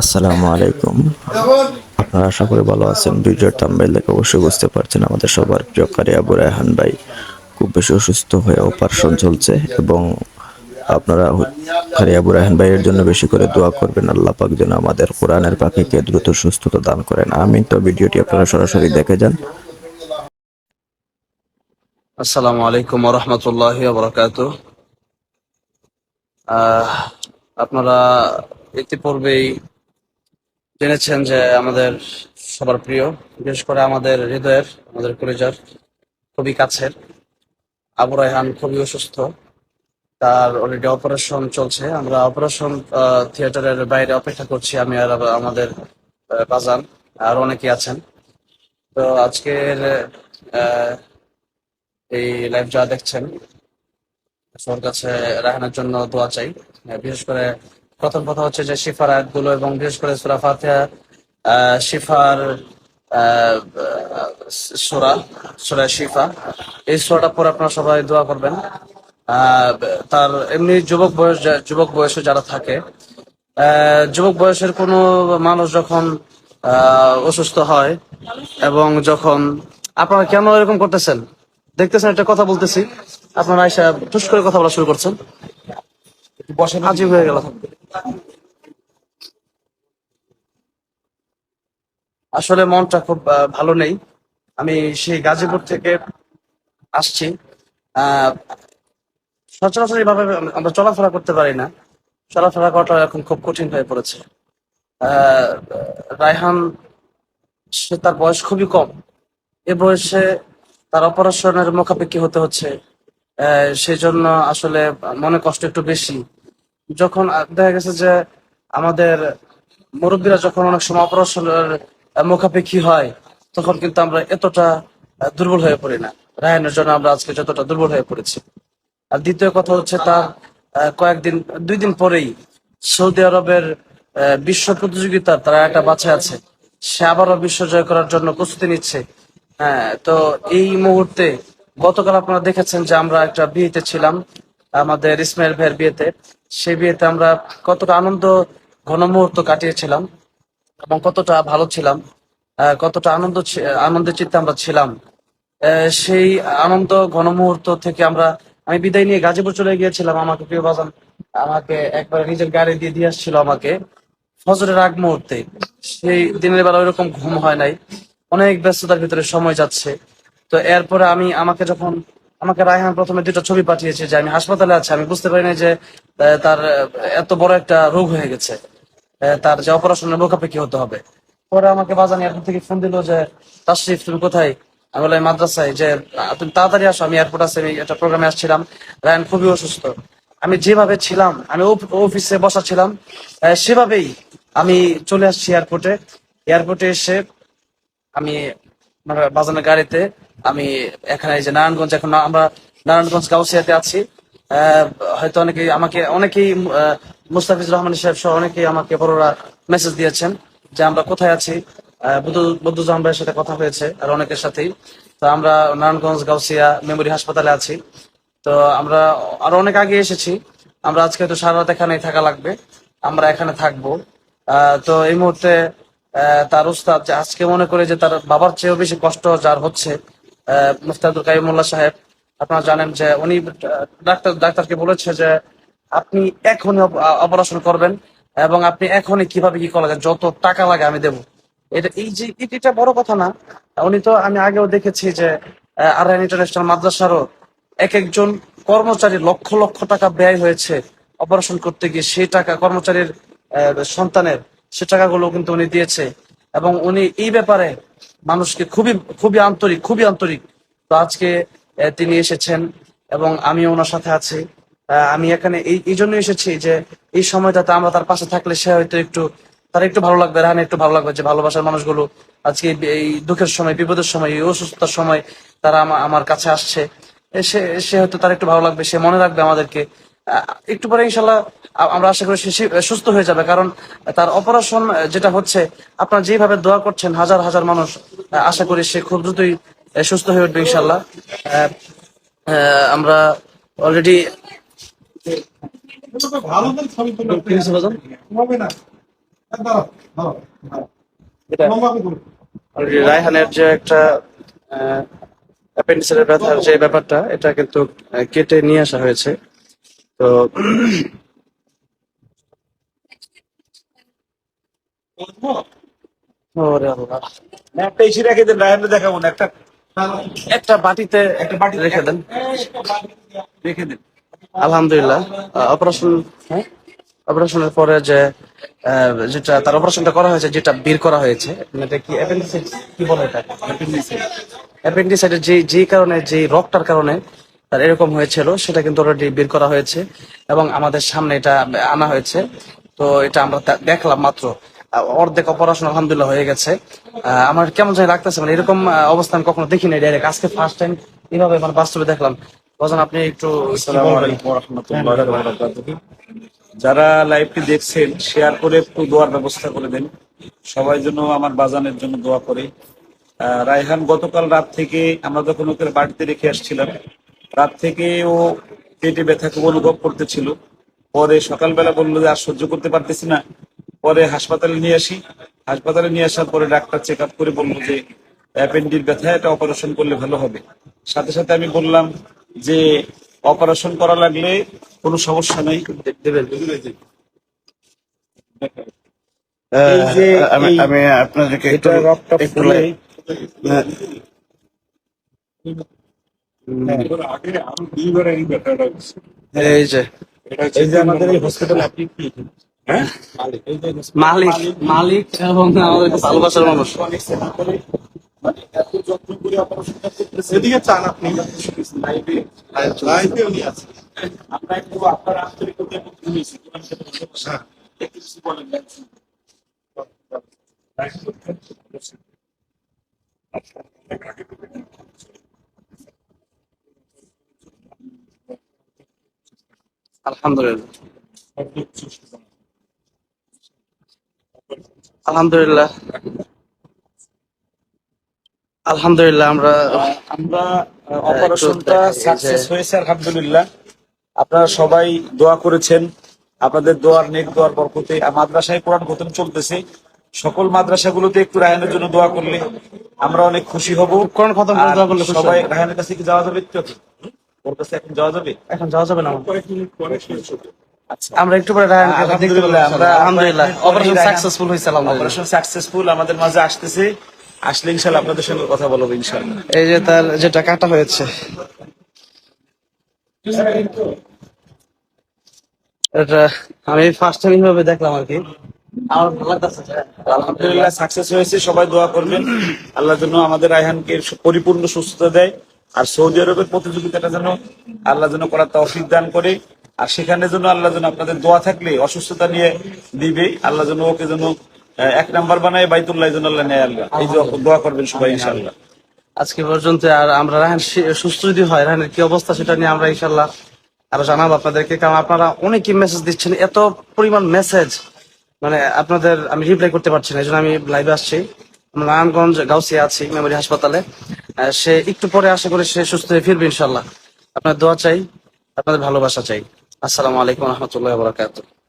আসসালামু আলাইকুম। আপনারা আশা করি ভালো আছেন। ভিডিওর থাম্বনেল দেখে অবশ্যই বুঝতে পারছেন আমাদের সবার প্রিয় কারি আবু রায়হান ভাই খুব বেশি অসুস্থ হয়ে অপারেশন চলছে এবং আপনারা কারি আবু রায়হান ভাইয়ের জন্য বেশি করে দোয়া করবেন। আল্লাহ পাক যেন আমাদের কোরআনের পাখিকে দ্রুত সুস্থতা দান করেন। আমিন। তো ভিডিওটি আপনারা সরাসরি দেখে যান। আসসালামু আলাইকুম রহমতুল্লাহি বারাকাতুহু। আপনারা ইতিপূর্বেই জেনেছেন যে আমাদের সবার প্রিয়, বিশেষ করে আমাদের হৃদয়ের, আমাদের কলিজার খুবই কাছের আবু রায়হান খুবই অসুস্থ। তার অলরেডি অপারেশন চলছে। আমরা অপারেশন থিয়েটারের বাইরে অপেক্ষা করছি, আমি আর আমাদের বাজান আর অনেকেই আছেন। তো আজকের আহ, এই লাইভ যা দেখছেন, সবার কাছে রায়হানের জন্য দোয়া চাই। বিশেষ করে প্রথম কথা হচ্ছে যে শিফার আয়াতগুলো এবং বিশেষ করে সূরা ফাতিহা, শিফার আহ, সূরা সূরা শিফা, এই সূরাটা পরে আপনারা সবাই দোয়া করবেন। আহ, তার এমনি যুবক বয়সে যারা থাকে, যুবক বয়সের কোনো মানুষ যখন অসুস্থ হয় এবং যখন আপনারা কেন এরকম করতেছেন, দেখতেছেন একটা কথা বলতেছি, আপনারা আইসা ঠুস করে কথা বলা শুরু করছেন, বসেন, আজীব হয়ে গেল। আসলে মনটা খুব ভালো নেই। আমি সেই গাজীপুর থেকে আসছি। আহ সচরাচর এইভাবে আমরা চলাফেরা করতে পারি না। চলাফেরা করাটা এখন খুব কঠিন হয়ে পড়েছে। আহ রায়হান, সে তার বয়স খুবই কম। এ বয়সে তার অপারেশনের মুখাপেক্ষি হতে হচ্ছে। সেই জন্য আসলে মনে কষ্ট একটু বেশি। যখন দেখা গেছে যে আমাদের মুরব্বীরা যখন অনেক সময় অপারেশনের মুখাপেক্ষি হয়, তখন কিন্তু আমরা এতটা দুর্বল হয়ে পড়ি না। রায়হানের জন্য আমরা আজকে যতটা দুর্বল হয়ে পড়েছি। আর দ্বিতীয় কথা হচ্ছে তার কয়েকদিন, 2 দিন পরেই সৌদি আরবের বিশ্ব প্রতিযোগিতার তারা একটা বাছাই আছে, সে আবারও বিশ্ব জয় করার জন্য প্রস্তুতি নিচ্ছে। হ্যাঁ, তো এই মুহূর্তে গতকাল আপনারা দেখেছেন যে আমরা একটা বিয়েতে ছিলাম, আমাদের ইসমাইল ভাইয়ের বিয়েতে। সেই বিয়েতে আমরা কতটা আনন্দ ঘন মুহূর্ত কাটিয়েছিলাম এবং কতটা ভালো ছিলাম, কতটা আনন্দের চিত্তে আমরা ছিলাম। সেই আনন্দ ঘন মুহূর্ত থেকে আমি বিদায় নিয়ে গাজীপুর চলে গিয়েছিলাম। আমাকে প্রিয় বাজান আমাকে একবার নিজের গাড়ি দিয়ে দিয়ে আসছিল আমাকে ফজরের আগ মুহূর্তে। সেই দিনের বেলা ওইরকম ঘুম হয় নাই, অনেক ব্যস্ততার ভিতরে সময় যাচ্ছে। তো এরপরে আমাকে রায়হান প্রথমে 2টা ছবি পাঠিয়েছে যে আমি হাসপাতালে আছি। আমি বুঝতে পারি না যে তার এত বড় একটা রোগ হয়ে গেছে, তার যে অপারেশনের মুখাপেক্ষি হতে হবে। পরে আমাকে বাজানি এয়ারপোর্ট থেকে ফোন দিল যে তাশরিফ, তুমি কোথায়? আমি বললাম মাদ্রাসায়। যে তুমি তাড়াতাড়ি আসো, আমি এয়ারপোর্ট আছে, আমি একটা প্রোগ্রামে আসছিলাম। রায়হান খুবই অসুস্থ। আমি যেভাবে ছিলাম, আমি অফিসে বসা ছিলাম, সেভাবেই আমি চলে আসছি এয়ারপোর্টে। এয়ারপোর্টে এসে আমি মানে বাজানোর গাড়িতে আমি এখানে, এই যে নারায়ণগঞ্জ, এখন আমরা নারায়ণগঞ্জ গাউসিয়াতে আছি। আহ, হয়তো অনেকেই মুস্তাফিজুর রহমান সাহেব সহ অনেকেই আমাকে বড়রা মেসেজ দিয়েছেন যে আমরা কোথায় আছি। বদরুজ্জামান ভাইয়ের সাথে কথা হয়েছে আর অনেকের সাথেই। তো আমরা নারায়ণগঞ্জ গাউসিয়া মেমোরি হাসপাতালে আছি। তো আমরা আরো অনেক আগে এসেছি। আমরা আজকে তো সারা রাত এখানেই থাকা লাগবে, আমরা এখানে থাকবো। তো এই মুহূর্তে তার উস্তাদ যে আজকে মনে করে যে তার বাবার চেয়েও বেশি কষ্ট যার হচ্ছে, মুফতি আব্দুল কাইয়ুম মোল্লা সাহেব। আপনারা জানেন যে উনি ডাক্তারকে বলেছে যে আপনি এখনই অপারেশন করবেন এবং আপনি এখনই কিভাবে কি করা যায়, যত টাকা লাগে আমি দেবো। এটা বড় কথা না। উনি তো, আমি আগেও দেখেছি যে আরআইএন ইন্টারন্যাশনাল মাদ্রাসারও এক একজন কর্মচারী লক্ষ লক্ষ টাকা ব্যয় হয়েছে অপারেশন করতে গিয়ে। সেই টাকা কর্মচারীর সন্তানের, সে টাকাগুলো কিন্তু উনি দিয়েছে। এবং উনি এই ব্যাপারে মানুষকে খুবই খুবই আন্তরিক, খুবই আন্তরিক। তো আজকে তিনি এসেছেন এবং আমি ওনার সাথে আছি। আমি এখানে এই জন্য এসেছি যে এই সময়টাতে আমরা তার পাশে থাকলে সে হয়তো তার একটু ভালো লাগবে, রাহানে একটু ভালো লাগবে যে ভালোবাসার মানুষগুলো আজকে এই দুঃখের সময়, বিপদের সময়, এই অসুস্থতার সময় তারা আমার কাছে আসছে। সে সে হয়তো তার একটু ভালো লাগবে, সে মনে রাখবে আমাদেরকে। একটু পরে ইনশাল্লাহ আমরা আশা করি সে সুস্থ হয়ে যাবে। কারণ তার অপারেশন যেটা হচ্ছে, আপনারা যেভাবে দোয়া করছেন হাজার হাজার মানুষ, আশা করি সে খুব দ্রুতই সুস্থ হয়ে উঠবে ইনশাল্লাহ। আমরা অলরেডি এটা রায়হানের যে একটা অ্যাপেন্ডিক্সের ব্যথার যে ব্যাপারটা, এটা কিন্তু কেটে নিয়ে আসা হয়েছে। তো ওরে আল্লাহ, একটা ইসি রেখে দেন, রায়হানকে দেখাবো না, একটা বাটিতে একটা বাটি রেখে দেন। রেখে দেন। আলহামদুলিল্লাহ, অপারেশন, হ্যাঁ, অপারেশনের পরে যে যেটা তার অপারেশনটা করা হয়েছে, যেটা বের করা হয়েছে, এটা কি অ্যাপেন্ডিসাইটিস কি বলে এটা? অ্যাপেন্ডিসাইটিস যে কারণে, যে রোগটার কারণে তার এরকম হয়েছিল, সেটা কিন্তু অলরেডি বের করা হয়েছে এবং আমাদের সামনে এটা আনা হয়েছে। তো এটা আমরা দেখলাম মাত্র, অর্ধেক অপারেশন আলহামদুলিল্লাহ হয়ে গেছে। আমার কেমন জানি লাগতেছে, মানে এরকম অবস্থা আমি কখনো দেখিনি ডাইরেক্ট, আজকে ফার্স্ট টাইম এইভাবে মানে বাস্তবে দেখলাম। বাজান, আপনি একটু আসসালামু আলাইকুম ওয়া রাহমাতুল্লাহি ওয়া বারাকাতুহু। যারা লাইভটি দেখছেন, শেয়ার করে একটু দোয়ার ব্যবস্থা করে দেন। সবাই যেন আমার বাজানের জন্য দোয়া করে। রায়হান গতকাল রাত থেকে, আমরা যখন ওকে বাড়িতে রেখে আসছিলাম, রাত থেকে ও পেটে ব্যথা খুব অনুভব করতেছিল। পরে সকালবেলা বললো যে আর সহ্য করতে পারতেছি না। পরে হাসপাতালে নিয়ে আসি। হাসপাতালে নিয়ে আসার পরে ডাক্তার চেক আপ করে বললো যে অ্যাপেন্ডির ব্যথা, এটা অপারেশন করলে ভালো হবে। সাথে সাথে আমি বললাম যে অপারেশন করা লাগলে কোনো সমস্যা নেই, দেবেন। এই যে আমি আপনাদেরকে একটু এটা রক্তটা একটু ফুলে, এই যে এই যে আমাদের এই হসপিটালে আপনি কি, হ্যাঁ, মালিক, মালিক এবং আমাদের ভালোবাসার মানুষ। অনেক সেবা করে, মানে এত যত্ন করে অপারেশনটা করতেছে। এদিকে চান আপনি, লাইভে লাইভে উনি আছেন। আমরা একটু আপনার আন্তরিকতা এবং শুনেছি, একটু কিছু বলেন। আলহামদুলিল্লাহ, আলহামদুলিল্লাহ, আলহামদুলিল্লাহ। আমরা আমরা অপারেশনটা দেখাই, এই যে- সাকসেস হয়েছে আলহামদুলিল্লাহ। আপনারা সবাই দোয়া করেছেন, আপনাদের দোয়ার নেক দোয়ার বরকতে মাদ্রাসায় কোরআন খতম চলতেছে। সকল মাদ্রাসাগুলোতে একটু রায়হানের জন্য দোয়া করলে আমরা অনেক খুশি হব। কোরআন খতম করে আর দোয়া করলে খুশি সবাই হব। রায়হানের কাছে কি যাওয়া যাবে? একটু ওর কাছে এখন যাওয়া যাবে? এখন যাওয়া যাবে না। আচ্ছা, আমরা একটু পরে রায়হানকে দেখতে পাবো আলহামদুলিল্লাহ, ইনশাআল্লাহ। আলহামদুলিল্লাহ, অপারেশন রায়হান- সাকসেসফুল হয়েছে আলহামদুলিল্লাহ। অপারেশন সাকসেসফুল, আমাদের মাঝে আসতেছে। আসলে ইনশাআল্লাহ আপনাদের সঙ্গে কথা বলবো ইনশাআল্লাহ। এই যে তার যেটা কাটা হয়েছে, এটা আমি ফার্স্ট টাইম এইভাবে দেখলাম আর কি। আমার ভালো লাগতেছে। আলহামদুলিল্লাহ সাকসেস হয়েছে, সবাই দোয়া করবেন আল্লাহ যেন আমাদের রায়হানকে পরিপূর্ণ সুস্থতা দেয়। আর সৌদি আরবের প্রতিযোগিতাটা যেন আল্লাহ যেন করার তৌফিক দান করে। আর সেখানে যেন আল্লাহ যেন আপনাদের দোয়া থাকলে অসুস্থতা নিয়ে দিবে, আল্লাহ যেন ওকে যেন 1 নাম্বার বানায় বাইতুল্লাহ যেন আল্লাহ নেয়। আল্লাহ এই দোয়া করবেন সবাই ইনশাআল্লাহ। আজকে পর্যন্ত আর আমরা রায়হান সুস্থ যদি হয়, রায়হানের কি অবস্থা সেটা নিয়ে আমরা ইনশাল্লাহ আরো জানাবো আপনাদেরকে। কারণ আপনারা অনেকেই মেসেজ দিচ্ছেন, এত পরিমাণ মেসেজ, মানে আপনাদের আমি রিপ্লাই করতে পারছি না, এই জন্য আমি লাইভে আসছি। আমরা নারায়ণগঞ্জ গাউসিয়া আছি মেমোরি হাসপাতালে। সে একটু পরে আশা করি সে সুস্থ হয়ে ফিরবে ইনশাল্লাহ। আপনার দোয়া চাই, আপনাদের ভালোবাসা চাই। আসসালামু আলাইকুম রহমতুল্লাহ বরাকাতুহ।